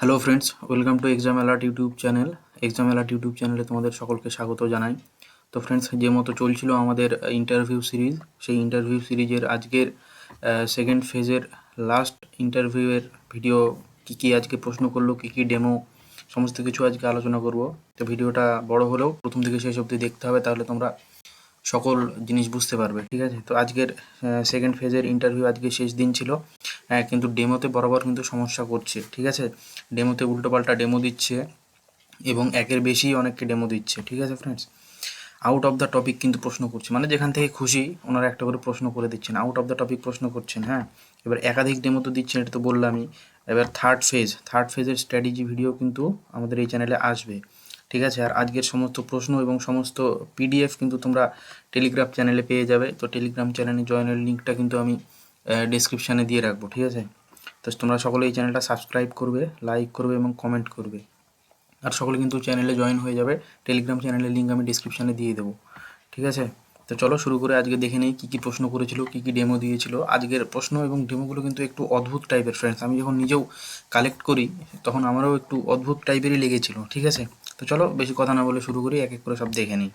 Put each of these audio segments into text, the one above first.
Hello friends, welcome to exam alert YouTube channel. Exam alert YouTube চ্যানেলে তোমাদের সকলকে স্বাগত জানাই। তো ফ্রেন্ডস, যে মতো চলছিল আমাদের ইন্টারভিউ সিরিজ, সেই ইন্টারভিউ সিরিজের আজকের সেকেন্ড ফেজের লাস্ট ইন্টারভিউয়ের ভিডিও, কী কী আজকে প্রশ্ন করলো, কী কী ডেমো, সমস্ত কিছু আজকে আলোচনা করব। তো ভিডিওটা বড় হলেও প্রথম থেকে শেষ অবধি দেখতে হবে, তাহলে তোমরা সকল জিনিস বুঝতে পারবে। ঠিক আছে, তো আজকের সেকেন্ড ফেজের ইন্টারভিউ আজকে শেষ দিন ছিল। কিন্তু ডেমোতে বরাবর কিন্তু সমস্যা করছে। ঠিক আছে, ডেমোতে উল্টোপাল্টা ডেমো দিচ্ছে এবং একের বেশি অনেককে ডেমো দিচ্ছে। ঠিক আছে friends, out of the topic কিন্তু প্রশ্ন করছে, মানে যেখান থেকে খুশি ওনারা একটা করে প্রশ্ন করে দিচ্ছেন, আউট অফ দ্য টপিক প্রশ্ন করছেন। হ্যাঁ, এবার একাধিক ডেমো তো দিচ্ছেন, এটা তো বললামই। এবার থার্ড ফেজের স্ট্র্যাটেজি ভিডিও কিন্তু আমাদের এই চ্যানেলে আসবে। ঠিক আছে, আর আজকের সমস্ত প্রশ্ন এবং সমস্ত পিডিএফ কিন্তু তোমরা টেলিগ্রাম চ্যানেলে পেয়ে যাবে। তো টেলিগ্রাম চ্যানেলে জয়েনের লিঙ্কটা কিন্তু আমি ডিসক্রিপশানে দিয়ে রাখবো। ঠিক আছে, তো তোমরা সকলে এই চ্যানেলটা সাবস্ক্রাইব করবে, লাইক করবে এবং কমেন্ট করবে। আর সকলে কিন্তু চ্যানেলে জয়েন হয়ে যাবে, টেলিগ্রাম চ্যানেলের লিঙ্ক আমি ডিসক্রিপশানে দিয়ে দেবো। ঠিক আছে, তো চলো শুরু করে আজকে দেখে নেই কী কী প্রশ্ন করেছিল, কী কী ডেমো দিয়েছিল। আজকের প্রশ্ন এবং ডেমোগুলো কিন্তু একটু অদ্ভুত টাইপের ফ্রেন্ডস, আমি যখন নিজেও কালেক্ট করি তখন আমারও একটু অদ্ভুত টাইপেরই লেগেছিল। ঠিক আছে, তো চলো বেশি কথা না বলে শুরু করি, এক এক করে সব দেখে নিই।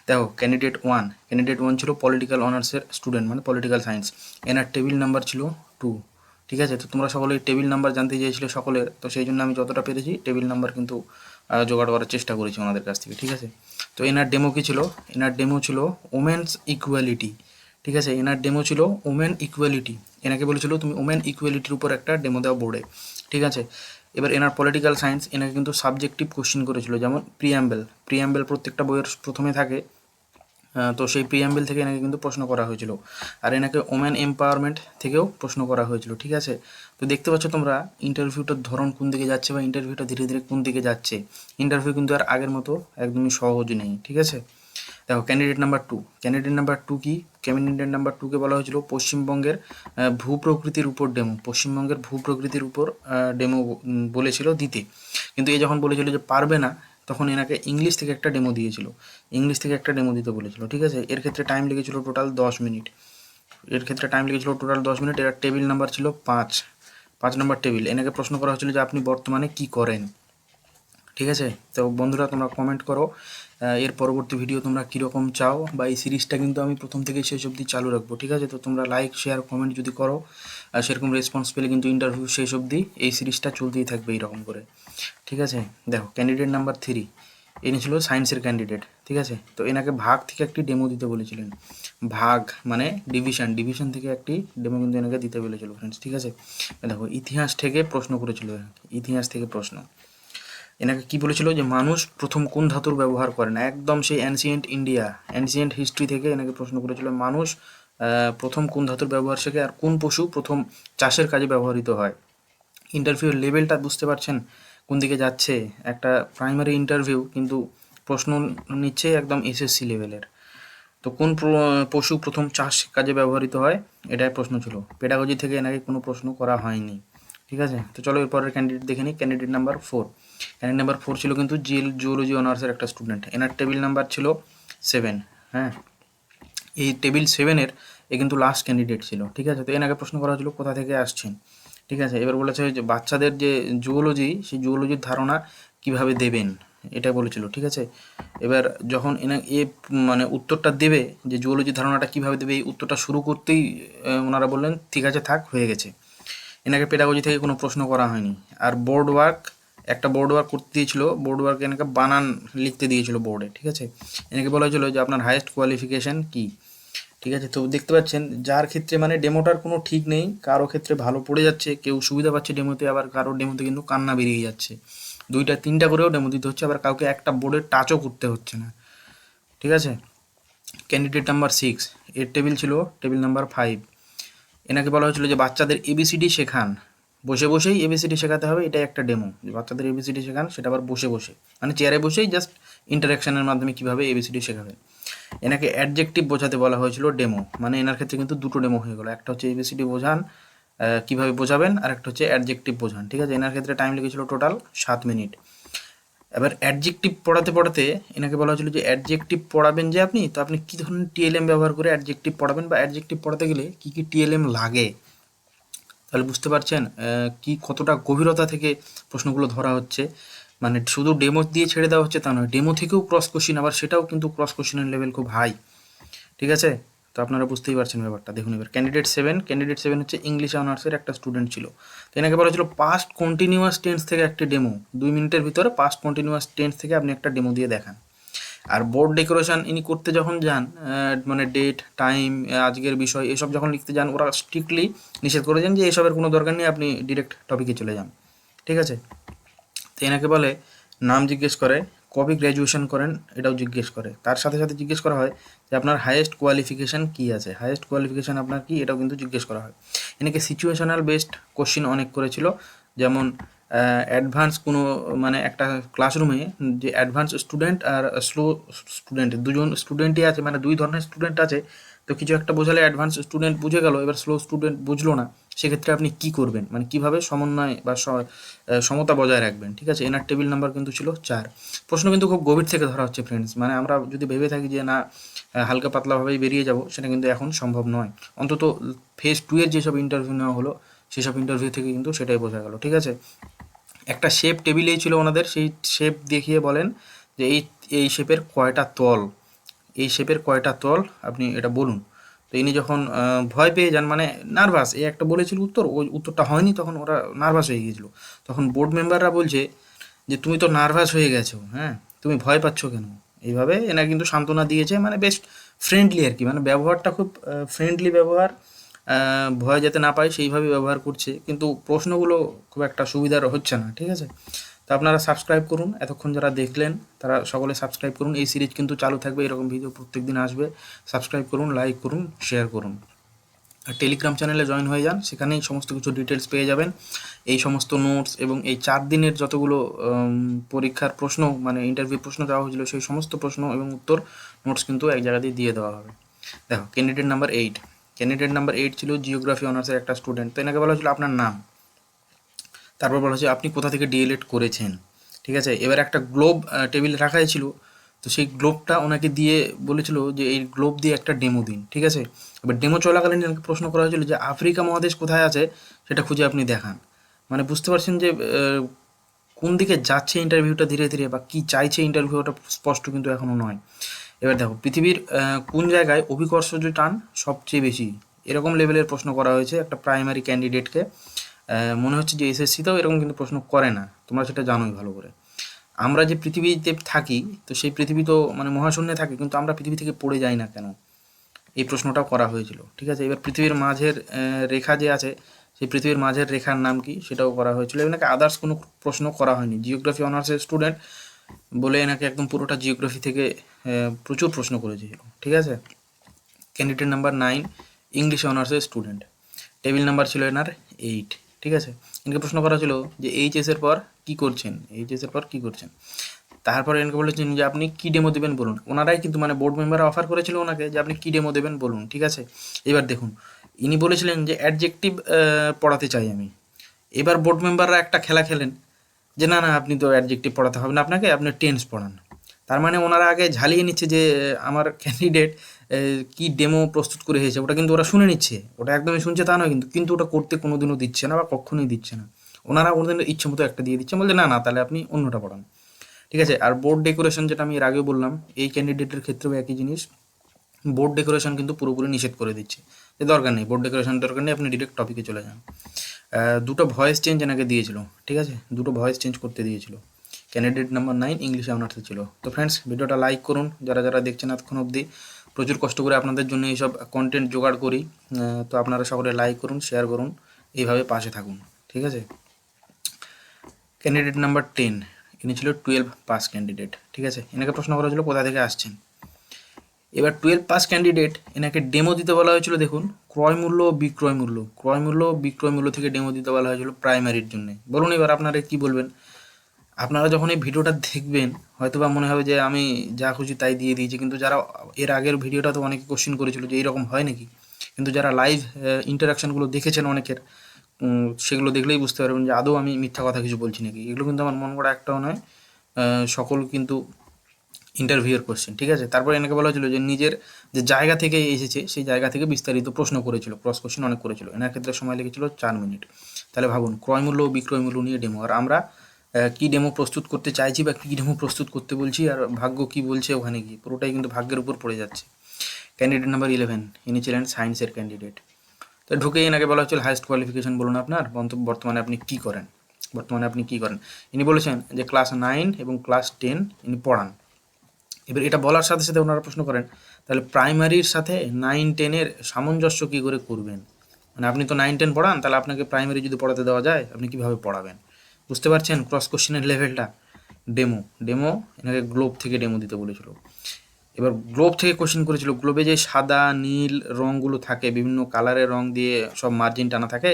দেখো, ক্যান্ডিডেট ওয়ান ছিল পলিটিক্যাল অনার্সের স্টুডেন্ট, মানে পলিটিক্যাল সায়েন্স। এনার টেবিল নাম্বার ছিল 2। ঠিক আছে, তো তোমরা সকলে টেবিল নাম্বার জানতে চেয়েছিলে সকলের, তো সেই জন্য আমি যতটা পেরেছি টেবিল নাম্বার কিন্তু জোগাড় করার চেষ্টা করেছি ওনাদের কাছ থেকে। ঠিক আছে, তো এনার ডেমো কী ছিল? এনার ডেমো ছিল ওমেন্স ইকুয়ালিটি। ঠিক আছে, এনার ডেমো ছিল ওমেন ইকুয়ালিটি। এনাকে বলেছিল তুমি ওমেন ইকুয়ালিটির উপর একটা ডেমো দাও বোর্ডে। ঠিক আছে, এবার এনার পলিটিক্যাল সায়েন্স, এনাকে কিন্তু সাবজেক্টিভ কোশ্চেন করেছিল, যেমন প্রিয়াম্বেল প্রত্যেকটা বইয়ের প্রথমে থাকে। তো সেই প্রিয়াম্বেল থেকে এনাকে কিন্তু প্রশ্ন করা হয়েছিল। আর এনাকে ওমেন এম্পাওয়ারমেন্ট থেকেও প্রশ্ন করা হয়েছিল। ঠিক আছে, তো দেখতে পাচ্ছ তোমরা ইন্টারভিউটার ধরন কোন দিকে যাচ্ছে, বা ইন্টারভিউটা ধীরে ধীরে কোন দিকে যাচ্ছে। ইন্টারভিউ কিন্তু আর আগের মতো একদমই সহজ নেই। ঠিক আছে, দেখো ক্যান্ডিডেট নাম্বার টু কি? ক্যান্ডিডেট নাম্বার 2কে বলা হয়েছিল পশ্চিমবঙ্গের ভূপ্রকৃতির উপর ডেমো, পশ্চিমবঙ্গের ভূপ্রকৃতির উপর ডেমো বলেছিল দিতে। কিন্তু এ যখন বলেছিল যে পারবে না, তখন এনাকে ইংলিশ থেকে একটা ডেমো দিয়েছিল, ইংলিশ থেকে একটা ডেমো দিতে বলেছিল। ঠিক আছে, এর ক্ষেত্রে টাইম লেগেছিল টোটাল 10 মিনিট। এর টেবিল নাম্বার ছিল 5 নম্বর টেবিল। এনাকে প্রশ্ন করা হয়েছিল যে আপনি বর্তমানে কি করেন। ঠিক আছে, তো বন্ধুরা তোমরা কমেন্ট করো এর পরবর্তী ভিডিও তোমরা কীরকম চাও, বা এই সিরিজটা কিন্তু আমি প্রথম থেকে শেষ অবধি চালু রাখবো। ঠিক আছে, তো তোমরা লাইক শেয়ার কমেন্ট যদি করো, সেরকম রেসপন্স পেলে কিন্তু ইন্টারভিউ শেষ অবধি এই সিরিজটা চলতেই থাকবে এইরকম করে। ঠিক আছে, দেখো ক্যান্ডিডেট নাম্বার 3, ইনি ছিল সায়েন্সের ক্যান্ডিডেট। ঠিক আছে, তো এনাকে ভাগ থেকে একটি ডেমো দিতে বলেছিলেন। ভাগ মানে ডিভিশন থেকে একটি ডেমো কিন্তু এনাকে দিতে বলেছিল ফ্রেন্ডস। ঠিক আছে, দেখো ইতিহাস থেকে প্রশ্ন করেছিল, ইতিহাস থেকে প্রশ্ন। এনাকে কি বলেছিল যে মানুষ প্রথম কোন ধাতুর ব্যবহার করে না, একদম সেই অ্যানসিয়েন্ট হিস্ট্রি থেকে এনাকে প্রশ্ন করেছিল মানুষ প্রথম কোন ধাতুর ব্যবহার শেখে, আর কোন পশু প্রথম চাষের কাজে ব্যবহৃত হয়। ইন্টারভিউর লেভেলটা বুঝতে পারছেন কোন দিকে যাচ্ছে। একটা প্রাইমারি ইন্টারভিউ কিন্তু প্রশ্ন নিচ্ছে একদম এসএসসি লেভেলের। তো কোন পশু প্রথম চাষ কাজে ব্যবহৃত হয়, এটাই প্রশ্ন ছিল। পেডাগজি থেকে এনাকে কোনো প্রশ্ন করা হয়নি। ঠিক আছে, তো চলো এরপরের ক্যান্ডিডেট দেখে নিই। ক্যান্ডিডেট নাম্বার 4 ছিল কিন্তু জিওলজি অনার্সের একটা স্টুডেন্ট। এনার টেবিল নাম্বার ছিল 7। হ্যাঁ, এই টেবিল 7-এর এ কিন্তু লাস্ট ক্যান্ডিডেট ছিল। ঠিক আছে, তো এনাকে প্রশ্ন করা হয়েছিল কোথা থেকে আসছেন। ঠিক আছে, এবার বলেছে যে বাচ্চাদের যে জুওলজি, সেই জুওলজির ধারণা কিভাবে দেবেন, এটা বলেছিল। ঠিক আছে, এবার যখন মানে উত্তরটা দেবে যে জুওলজির ধারণাটা কিভাবে দেবে, এই উত্তরটা শুরু করতেই ওনারা বললেন ঠিক আছে থাক, হয়ে গেছে। এনাকে পেডাগজি থেকে কোনো প্রশ্ন করা হয়নি। আর বোর্ড ওয়ার্ক করতে দিয়েছিল, বোর্ড ওয়ার্ক এনাকে বানান লিখতে দিয়েছিল বোর্ডে। ঠিক আছে, এনাকে বলা হয়েছিল যে আপনার হাইয়েস্ট কোয়ালিফিকেশান কী। ঠিক আছে, তো দেখতে পাচ্ছেন যার ক্ষেত্রে মানে ডেমোটার কোনো ঠিক নেই, কারো ক্ষেত্রে ভালো পড়ে যাচ্ছে, কেউ সুবিধা পাচ্ছে ডেমোতে, আবার কারো ডেমোতে কিন্তু কান্না বেরিয়ে যাচ্ছে। 2-3টা করেও ডেমো দিতে হচ্ছে, আবার কাউকে একটা বোর্ডে টাচও করতে হচ্ছে না। ঠিক আছে, ক্যান্ডিডেট নাম্বার 6, এর টেবিল নাম্বার 5। এনাকে বলা হয়েছিল যে বাচ্চাদের এবিসিডি শেখান, বসে বসেই এবিসিডি শেখাতে হবে, এটাই একটা ডেমো, যে বাচ্চাদের এবিসিডি শেখান, সেটা আবার বসে বসে, মানে চেয়ারে বসেই জাস্ট ইন্টারাকশানের মাধ্যমে কীভাবে এবিসিডি শেখাবে। এনাকে অ্যাডজেক্টিভ বোঝাতে বলা হয়েছিল ডেমো, মানে এনার ক্ষেত্রে কিন্তু দুটো ডেমো হয়ে গেলো, একটা হচ্ছে এবিসিডি বোঝান কীভাবে বোঝাবেন, আর একটা হচ্ছে অ্যাডজেক্টিভ বোঝান। ঠিক আছে, এনার ক্ষেত্রে টাইম লেগেছিল টোটাল 7 মিনিট। এবার অ্যাডজেক্টিভ পড়াতে এনাকে বলা হয়েছিল যে অ্যাডজেক্টিভ পড়াবেন যে আপনি, তো আপনি কী ধরনের টিএলএম ব্যবহার করে অ্যাডজেক্টিভ পড়াবেন, বা অ্যাডজেক্টিভ পড়াতে গেলে কী কী টিএলএম লাগে। তাহলে বুঝতে পারছেন কি কতটা গভীরতা থেকে প্রশ্নগুলো ধরা হচ্ছে। মানে শুধু ডেমো দিয়ে ছেড়ে দেওয়া হচ্ছে তা নয়, ডেমো থেকেও ক্রস কোশ্চিন, আবার সেটাও কিন্তু ক্রস কোশ্চিনের লেভেল খুব হাই। ঠিক আছে, তো আপনারা বুঝতেই পারছেন ব্যাপারটা। দেখুন এবার ক্যান্ডিডেট সেভেন হচ্ছে ইংলিশ অনার্সের একটা স্টুডেন্ট ছিল। তো এনাকে বলা ছিল পাস্ট কন্টিনিউয়াস টেন্স থেকে একটা ডেমো, 2 মিনিটের ভিতরে পাস্ট কন্টিনিউয়াস টেন্স থেকে আপনি একটা ডেমো দিয়ে দেখান। আর বোর্ড ডেকোরেশন ইনি করতে যখন যান, মানে ডেট টাইম আজকের বিষয় এসব যখন লিখতে যান, ওরা স্ট্রিক্টলি নিষেধ করেছেন যে এসবের কোনো দরকার নেই, আপনি ডিরেক্ট টপিকে চলে যান। ঠিক আছে, তো এনাকে বলে নাম জিজ্ঞেস করে, কবে গ্র্যাজুয়েশন করেন এটাও জিজ্ঞেস করে, তার সাথে সাথে জিজ্ঞেস করা হয় যে আপনার হাইয়েস্ট কোয়ালিফিকেশান কী আছে, হাইয়েস্ট কোয়ালিফিকেশান আপনার কী এটাও কিন্তু জিজ্ঞেস করা হয়। এনাকে সিচুয়েশনাল বেসড কোশ্চিন অনেক করেছিল, যেমন অ্যাডভান্স কোনো মানে একটা ক্লাসরুমে যে অ্যাডভান্স স্টুডেন্ট আর স্লো স্টুডেন্ট দুজন স্টুডেন্টই আছে, মানে দুই ধরনের স্টুডেন্ট আছে। তো কিছু একটা বোঝালে অ্যাডভান্স স্টুডেন্ট বুঝে গেল, এবার স্লো স্টুডেন্ট বুঝলো না, সেক্ষেত্রে আপনি কি করবেন, মানে কিভাবে সমন্বয় বা সমতা বজায় রাখবেন। ঠিক আছে, এনার টেবিল নাম্বার কিন্তু ছিল 4। প্রশ্ন কিন্তু খুব গভীর থেকে ধরা হচ্ছে ফ্রেন্ডস, মানে আমরা যদি ভেবে থাকি যে না হালকা পাতলাভাবেই বেরিয়ে যাব, সেটা কিন্তু এখন সম্ভব নয়। অন্তত ফেজ 2 এর যেসব ইন্টারভিউ নেওয়া হলো সেসব ইন্টারভিউ থেকে কিন্তু সেটাই বোঝা গেল। ঠিক আছে, একটা শেপ টেবিলেই ছিল ওনাদের, সেই শেপ দেখিয়ে বলেন যে এই এই শেপের কয়টা তল, এই শেপের কয়টা তল আপনি এটা বলুন। তো ইনি যখন ভয় পেয়ে যান, মানে নার্ভাস, এই একটা বলেছিল উত্তর, ওই উত্তরটা হয়নি, তখন ওরা নার্ভাস হয়ে গিয়েছিল। তখন বোর্ড মেম্বাররা বলছে যে তুমি তো নার্ভাস হয়ে গেছো, হ্যাঁ তুমি ভয় পাচ্ছ কেন। এইভাবে এনার কিন্তু সান্ত্বনা দিয়েছে, মানে বেশ ফ্রেন্ডলি আর কি, মানে ব্যবহারটা খুব ফ্রেন্ডলি ব্যবহার, ভয় যাতে না পায় সেইভাবে ব্যবহার করছে, কিন্তু প্রশ্নগুলো খুব একটা সুবিধার হচ্ছে না। ঠিক আছে, তো আপনারা সাবস্ক্রাইব করুন, এতক্ষণ যারা দেখলেন তারা সকলে সাবস্ক্রাইব করুন, এই সিরিজ কিন্তু চালু থাকবে, এরকম ভিডিও প্রত্যেক দিন আসবে। সাবস্ক্রাইব করুন, লাইক করুন, শেয়ার করুন, আর টেলিগ্রাম চ্যানেলে জয়েন হয়ে যান, সেখানেই সমস্ত কিছু ডিটেলস পেয়ে যাবেন, এই সমস্ত নোটস এবং এই 4 দিনের যতগুলো পরীক্ষার প্রশ্ন মানে ইন্টারভিউ প্রশ্ন দেওয়া হয়েছিল সেই সমস্ত প্রশ্ন এবং উত্তর নোটস কিন্তু এক জায়গাতেই দিয়ে দেওয়া হবে। দেখো ক্যান্ডিডেট নাম্বার 8 ছিল জিওগ্রাফি অনার্সের একটা স্টুডেন্ট। তো এনাকে বলা হয়েছিল আপনার নাম, তারপর বলা হচ্ছে আপনি কোথা থেকে ডিএলএড করেছেন। ঠিক আছে, এবার একটা গ্লোব টেবিলে রাখাই ছিল, তো সেই গ্লোবটা ওনাকে দিয়ে বলেছিল যে এই গ্লোব দিয়ে একটা ডেমো দিন। ঠিক আছে, এবার ডেমো চলাকালীন এনাকে প্রশ্ন করা হয়েছিল যে আফ্রিকা মহাদেশ কোথায় আছে সেটা খুঁজে আপনি দেখান। মানে বুঝতে পারছেন যে কোন দিকে যাচ্ছে ইন্টারভিউটা ধীরে ধীরে, বা কী চাইছে ইন্টারভিউটা স্পষ্ট কিন্তু এখনও নয়। এবার দেখো পৃথিবীর কোন জায়গায় অভিকর্ষজ টান সবচেয়ে বেশি, এরকম লেভেলের প্রশ্ন করা হয়েছে একটা প্রাইমারি ক্যান্ডিডেটকে। মনে হচ্ছে যে এসএসসিতেও এরকম কিন্তু প্রশ্ন করে না, তোমরা সেটা জানোই ভালো করে। আমরা যে পৃথিবীতে থাকি, তো সেই পৃথিবী তো মানে মহাশূন্যে থাকে, কিন্তু আমরা পৃথিবী থেকে পড়ে যাই না কেন, এই প্রশ্নটাও করা হয়েছিল। ঠিক আছে, এবার পৃথিবীর মাঝের রেখা যে আছে, সেই পৃথিবীর মাঝের রেখার নাম কি সেটাও করা হয়েছিল। এনাকে আদার্স কোনো প্রশ্ন করা হয়নি, জিওগ্রাফি অনার্সের স্টুডেন্ট বলে এনাকে একদম পুরোটা জিওগ্রাফি থেকে প্রচুর প্রশ্ন করেছিল। ঠিক আছে, ক্যান্ডিডেট নাম্বার 9 ইংলিশ অনার্সের স্টুডেন্ট, টেবিল নাম্বার ছিল এনার 8। ঠিক আছে, এনাকে প্রশ্ন করা ছিল যে এইচএসের পর কী করছেন, এইচএসের পর কী করছেন। তারপরে এনাকে বলেছেন যে আপনি কী ডেমো দেবেন বলুন, ওনারাই কিন্তু মানে বোর্ড মেম্বাররা অফার করেছিল ওনাকে যে আপনি কী ডেমো দেবেন বলুন। ঠিক আছে, এবার দেখুন ইনি বলেছিলেন যে অ্যাডজেক্টিভ পড়াতে চাই আমি। এবার বোর্ড মেম্বাররা একটা খেলা খেলেন যে না না আপনি তো অ্যাডজেক্টিভ পড়াতে হবে না আপনাকে, আপনি টেন্স পড়ান। তার মানে ওনারা আগে ঝালিয়ে নিচ্ছে যে আমার ক্যান্ডিডেট কি ডেমো প্রস্তুত করে এসেছে, ওটা কিন্তু ওরা শুনে নিচ্ছে, ওটা একদমই শুনছে তা নয়, কিন্তু কিন্তু ওটা করতে কোনোদিনও দিচ্ছে না বা কখনোই দিচ্ছে না। ওনারা ওদের ইচ্ছে মতো একটা দিয়ে দিচ্ছে, বলছে না না তাহলে আপনি অন্যটা পড়ান। ঠিক আছে, আর বোর্ড ডেকোরেশন যেটা আমি এর আগেও বললাম, এই ক্যান্ডিডেটের ক্ষেত্রেও একই জিনিস, বোর্ড ডেকোরেশন কিন্তু পুরোপুরি নিষেধ করে দিচ্ছে, যে দরকার নেই বোর্ড ডেকোরেশন, দরকার নেই, আপনি ডিরেক্ট টপিকে চলে যান। দুটো ভয়েস চেঞ্জ এনাকে দিয়েছিল। ঠিক আছে, দুটো ভয়েস চেঞ্জ করতে দিয়েছিল। ক্যান্ডিডেট নাম্বার 9 ইংলিশে অনার্সে ছিল। তো ফ্রেন্ডস ভিডিওটা লাইক করুন, যারা যারা দেখছেন এতক্ষণ অবধি, প্রচুর কষ্ট করে আপনাদের জন্য এইসব কন্টেন্ট জোগাড় করি। তো আপনারা সকলে লাইক করুন, শেয়ার করুন, এইভাবে পাশে থাকুন। ঠিক আছে, ক্যান্ডিডেট নাম্বার 10 ইনি ছিল 12 পাস ক্যান্ডিডেট। ঠিক আছে, এনাকে প্রশ্ন করা হয়েছিল কোথা থেকে আসছেন। এবার 12 পাস ক্যান্ডিডেট, এনাকে ডেমো দিতে বলা হয়েছিল, দেখুন ক্রয় মূল্য বিক্রয় মূল্য থেকে ডেমো দিতে বলা হয়েছিল প্রাইমারির জন্য। বলুন এবার আপনারা কি বলবেন। আপনারা যখন এই ভিডিওটা দেখবেন হয়তো বা মনে হবে যে আমি যা খুশি তাই দিয়ে দিয়েছি, কিন্তু যারা এর আগের ভিডিওটা তো অনেকে কোশ্চেন করেছিল যে এইরকম হয় নাকি, কিন্তু যারা লাইভ ইন্টারাকশানগুলো দেখেছেন অনেকের, সেগুলো দেখলেই বুঝতে পারবেন যে আদৌ আমি মিথ্যা কথা কিছু বলছি নাকি। এগুলো কিন্তু আমার মন করা একটাও নয়, সকল কিন্তু ইন্টারভিউয়ের কোশ্চেন, ঠিক আছে। তারপর এনাকে বলা হয়েছিল যে নিজের যে জায়গা থেকে এসেছে সেই জায়গা থেকে বিস্তারিত প্রশ্ন করেছিল, ক্রস কোশ্চেন অনেক করেছিল। এনার ক্ষেত্রে সময় লেগেছিল 4 মিনিট। তাহলে ভাবুন, ক্রয় মূল্য ও বিক্রয় মূল্য নিয়ে ডেমো, আর আমরা কী ডেমো প্রস্তুত করতে চাইছি বা কী ডেমো প্রস্তুত করতে বলছি, আর ভাগ্য কী বলছে ওখানে গিয়ে পুরোটাই কিন্তু ভাগ্যের উপর পড়ে যাচ্ছে। ক্যান্ডিডেট নাম্বার 11, ইনি ছিলেন সায়েন্সের ক্যান্ডিডেট। তো ঢুকেই এনাকে বলা হচ্ছিল হাইয়েস্ট কোয়ালিফিকেশন বলুন আপনার, বর্তমানে আপনি কী করেন, ইনি বলেছেন যে ক্লাস 9 এবং ক্লাস 10 ইনি পড়ান। এবার এটা বলার সাথে সাথে ওনারা প্রশ্ন করেন, তাহলে প্রাইমারির সাথে 9-10-এর সামঞ্জস্য কী করে করবেন? মানে আপনি তো 9-10 পড়ান, তাহলে আপনাকে প্রাইমারি যদি পড়াতে দেওয়া যায় আপনি কীভাবে পড়াবেন? বুঝতে পারছেন ক্রস কোশ্চেনের লেভেলটা। ডেমো এনাকে গ্লোব থেকে ডেমো দিতে বলেছিল। এবার গ্লোব থেকে কোশ্চেন করেছিল, গ্লোবে যে সাদা নীল রঙগুলো থাকে, বিভিন্ন কালারের রং দিয়ে সব মার্জিন টানা থাকে,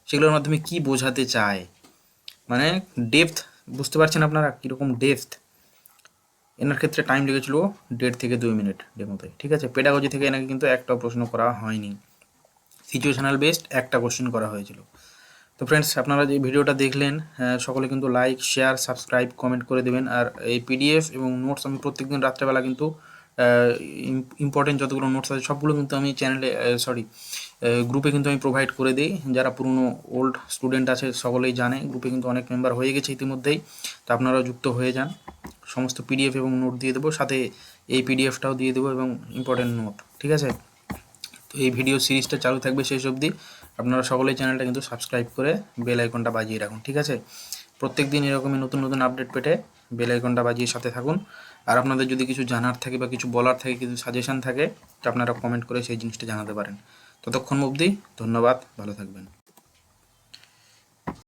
সেগুলোর মাধ্যমে কি বোঝাতে চায়, মানে ডেপথ, বুঝতে পারছেন আপনারা কীরকম ডেপথ। এনার ক্ষেত্রে টাইম লেগেছিল 1.5 থেকে 2 মিনিট ডেমোতে, ঠিক আছে। পেডাগজি থেকে এনাকে কিন্তু একটাও প্রশ্ন করা হয়নি, সিচুয়েশনাল বেসড একটা কোশ্চেন করা হয়েছিল। তো ফ্রেন্ডস, আপনারা যে ভিডিওটা দেখলেন, সকলে কিন্তু লাইক, শেয়ার, সাবস্ক্রাইব, কমেন্ট করে দেবেন। আর এই পিডিএফ এবং নোটস আমি প্রত্যেকদিন রাত্রেবেলা কিন্তু ইম্পর্টেন্ট যতগুলো নোটস আছে সবগুলো কিন্তু আমি চ্যানেলে গ্রুপে কিন্তু আমি প্রোভাইড করে দিই। যারা পুরনো ওল্ড স্টুডেন্ট আছে সকলেই জানে, গ্রুপে কিন্তু অনেক মেম্বার হয়ে গেছে ইতিমধ্যেই, তো আপনারাও যুক্ত হয়ে যান। সমস্ত পিডিএফ এবং নোট দিয়ে দেবো, সাথে এই পিডিএফটাও দিয়ে দেবো এবং ইম্পর্টেন্ট নোট, ঠিক আছে। তো এই ভিডিও সিরিজটা চালু থাকবে শেষ অবধি। আপনারা সকলেই চ্যানেলটা কিন্তু সাবস্ক্রাইব করে বেল আইকনটা বাজিয়ে রাখুন, ঠিক আছে। প্রত্যেক দিন এরকমই নতুন নতুন আপডেট পেতে বেল আইকনটা বাজিয়ে সাথে থাকুন। আর আপনাদের যদি কিছু জানার থাকে বা কিছু বলার থাকে, কিছু সাজেশন থাকে, তো আপনারা কমেন্ট করে সেই জিনিসটা জানাতে পারেন। ততক্ষণ অবধি ধন্যবাদ, ভালো থাকবেন।